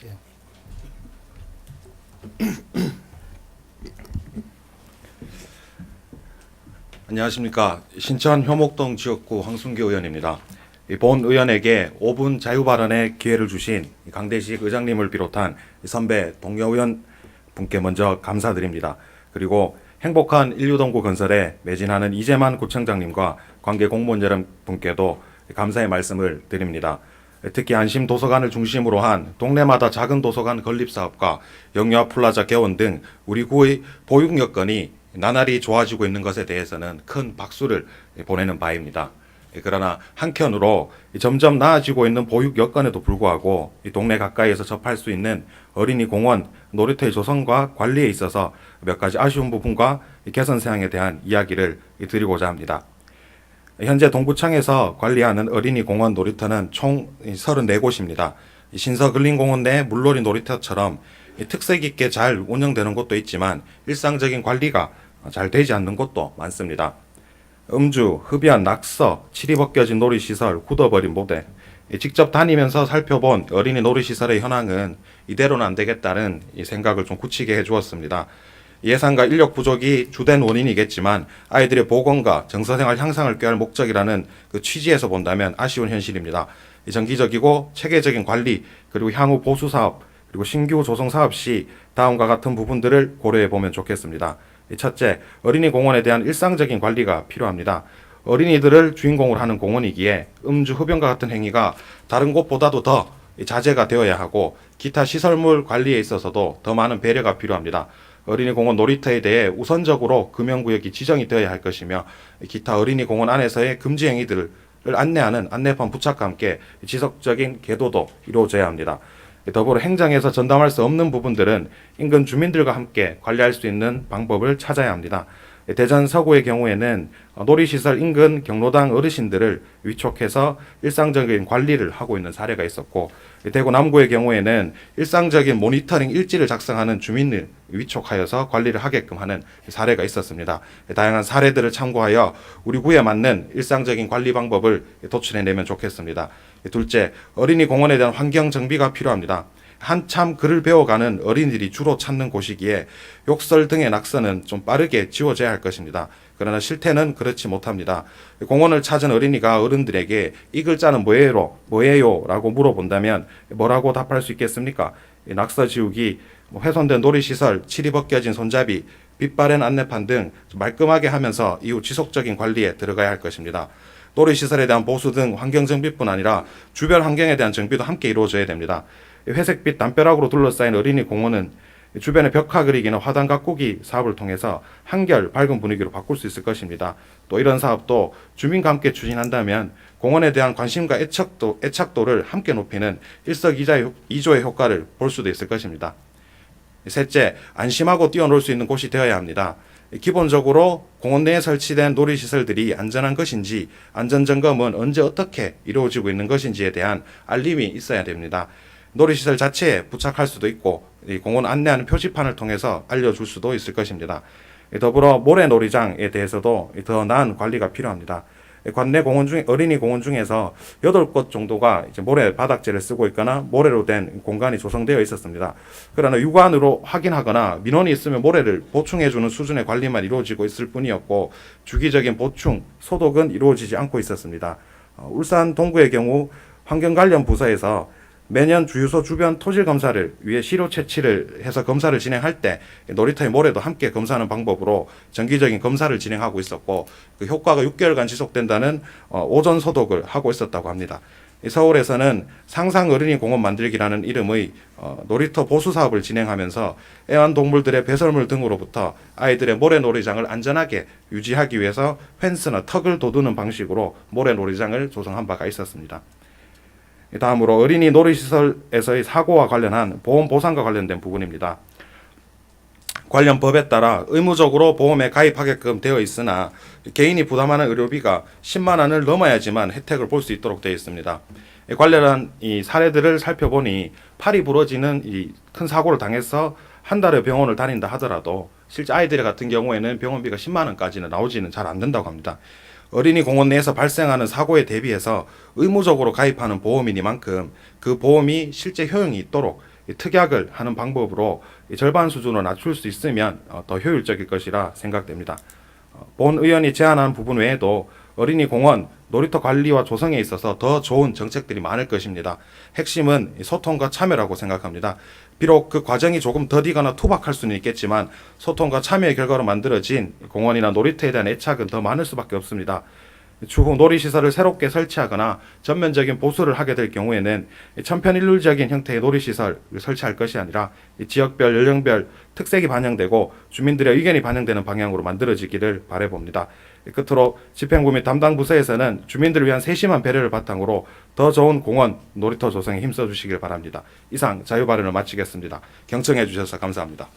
예. 안녕하십니까. 신천 효목동 지역구 황순기 의원입니다. 본 의원에게 5분 자유 발언의 기회를 주신 강대식 의장님을 비롯한 선배 동료 의원 분께 먼저 감사드립니다. 그리고 행복한 인류동구 건설에 매진하는 이재만 구청장님과 관계 공무원 여러분께도 감사의 말씀을 드립니다. 특히 안심 도서관을 중심으로 한 동네마다 작은 도서관 건립 사업과 영유아 플라자 개원 등 우리 구의 보육 여건이 나날이 좋아지고 있는 것에 대해서는 큰 박수를 보내는 바입니다. 그러나 한켠으로 점점 나아지고 있는 보육 여건에도 불구하고 이 동네 가까이에서 접할 수 있는 어린이 공원, 놀이터의 조성과 관리에 있어서 몇 가지 아쉬운 부분과 개선 사항에 대한 이야기를 드리고자 합니다. 현재 동구청에서 관리하는 어린이 공원 놀이터는 총 34곳입니다. 신서근린공원 내 물놀이 놀이터처럼 특색 있게 잘 운영되는 곳도 있지만 일상적인 관리가 잘 되지 않는 곳도 많습니다. 음주, 흡연, 낙서, 칠이 벗겨진 놀이시설, 굳어버린 모델, 직접 다니면서 살펴본 어린이 놀이시설의 현황은 이대로는 안 되겠다는 생각을 좀 굳히게 해주었습니다. 예산과 인력 부족이 주된 원인이겠지만 아이들의 보건과 정서생활 향상을 꾀할 목적이라는 그 취지에서 본다면 아쉬운 현실입니다. 정기적이고 체계적인 관리, 그리고 향후 보수 사업, 그리고 신규 조성 사업 시 다음과 같은 부분들을 고려해 보면 좋겠습니다. 첫째, 어린이 공원에 대한 일상적인 관리가 필요합니다. 어린이들을 주인공으로 하는 공원이기에 음주, 흡연과 같은 행위가 다른 곳보다도 더 자제가 되어야 하고 기타 시설물 관리에 있어서도 더 많은 배려가 필요합니다. 어린이 공원 놀이터에 대해 우선적으로 금연구역이 지정이 되어야 할 것이며 기타 어린이 공원 안에서의 금지 행위들을 안내하는 안내판 부착과 함께 지속적인 계도도 이루어져야 합니다. 더불어 행정에서 전담할 수 없는 부분들은 인근 주민들과 함께 관리할 수 있는 방법을 찾아야 합니다. 대전 서구의 경우에는 놀이시설 인근 경로당 어르신들을 위촉해서 일상적인 관리를 하고 있는 사례가 있었고, 대구 남구의 경우에는 일상적인 모니터링 일지를 작성하는 주민을 위촉하여서 관리를 하게끔 하는 사례가 있었습니다. 다양한 사례들을 참고하여 우리 구에 맞는 일상적인 관리 방법을 도출해내면 좋겠습니다. 둘째, 어린이 공원에 대한 환경 정비가 필요합니다. 한참 글을 배워가는 어린이들이 주로 찾는 곳이기에 욕설 등의 낙서는 좀 빠르게 지워져야 할 것입니다. 그러나 실태는 그렇지 못합니다. 공원을 찾은 어린이가 어른들에게 이 글자는 뭐예요? 라고 물어본다면 뭐라고 답할 수 있겠습니까? 낙서 지우기, 훼손된 놀이시설, 칠이 벗겨진 손잡이, 빛바랜 안내판 등 말끔하게 하면서 이후 지속적인 관리에 들어가야 할 것입니다. 놀이시설에 대한 보수 등 환경정비뿐 아니라 주변 환경에 대한 정비도 함께 이루어져야 됩니다. 회색빛 담벼락으로 둘러싸인 어린이 공원은 주변에 벽화 그리기나 화단 가꾸기 사업을 통해서 한결 밝은 분위기로 바꿀 수 있을 것입니다. 또 이런 사업도 주민과 함께 추진한다면 공원에 대한 관심과 애착도를 함께 높이는 일석이조의 효과를 볼 수도 있을 것입니다. 셋째, 안심하고 뛰어놀 수 있는 곳이 되어야 합니다. 기본적으로 공원 내에 설치된 놀이시설들이 안전한 것인지, 안전점검은 언제 어떻게 이루어지고 있는 것인지에 대한 알림이 있어야 됩니다. 놀이시설 자체에 부착할 수도 있고 공원 안내하는 표지판을 통해서 알려줄 수도 있을 것입니다. 더불어 모래놀이장에 대해서도 더 나은 관리가 필요합니다. 관내 공원 중 어린이 공원 중에서 8곳 정도가 이제 모래 바닥재를 쓰고 있거나 모래로 된 공간이 조성되어 있었습니다. 그러나 육안으로 확인하거나 민원이 있으면 모래를 보충해주는 수준의 관리만 이루어지고 있을 뿐이었고 주기적인 보충, 소독은 이루어지지 않고 있었습니다. 울산 동구의 경우 환경 관련 부서에서 매년 주유소 주변 토질 검사를 위해 시료 채취를 해서 검사를 진행할 때 놀이터의 모래도 함께 검사하는 방법으로 정기적인 검사를 진행하고 있었고 그 효과가 6개월간 지속된다는 오전 소독을 하고 있었다고 합니다. 서울에서는 상상 어린이 공원 만들기라는 이름의 놀이터 보수 사업을 진행하면서 애완동물들의 배설물 등으로부터 아이들의 모래놀이장을 안전하게 유지하기 위해서 펜스나 턱을 돋우는 방식으로 모래놀이장을 조성한 바가 있었습니다. 다음으로 어린이 놀이시설에서의 사고와 관련한 보험 보상과 관련된 부분입니다. 관련 법에 따라 의무적으로 보험에 가입하게끔 되어 있으나 개인이 부담하는 의료비가 10만 원을 넘어야지만 혜택을 볼 수 있도록 되어 있습니다. 관련한 이 사례들을 살펴보니 팔이 부러지는 이 큰 사고를 당해서 한 달에 병원을 다닌다 하더라도 실제 아이들 같은 경우에는 병원비가 10만 원까지는 나오지는 잘 안 된다고 합니다. 어린이 공원 내에서 발생하는 사고에 대비해서 의무적으로 가입하는 보험이니만큼 그 보험이 실제 효용이 있도록 이 특약을 하는 방법으로 이 절반 수준으로 낮출 수 있으면 더 효율적일 것이라 생각됩니다. 본 의원이 제안한 부분 외에도 어린이 공원, 놀이터 관리와 조성에 있어서 더 좋은 정책들이 많을 것입니다. 핵심은 소통과 참여라고 생각합니다. 비록 그 과정이 조금 더디거나 투박할 수는 있겠지만 소통과 참여의 결과로 만들어진 공원이나 놀이터에 대한 애착은 더 많을 수밖에 없습니다. 추후 놀이시설을 새롭게 설치하거나 전면적인 보수를 하게 될 경우에는 천편일률적인 형태의 놀이시설을 설치할 것이 아니라 지역별, 연령별 특색이 반영되고 주민들의 의견이 반영되는 방향으로 만들어지기를 바라봅니다. 끝으로 집행부 및 담당 부서에서는 주민들을 위한 세심한 배려를 바탕으로 더 좋은 공원, 놀이터 조성에 힘써 주시길 바랍니다. 이상 자유발언을 마치겠습니다. 경청해 주셔서 감사합니다.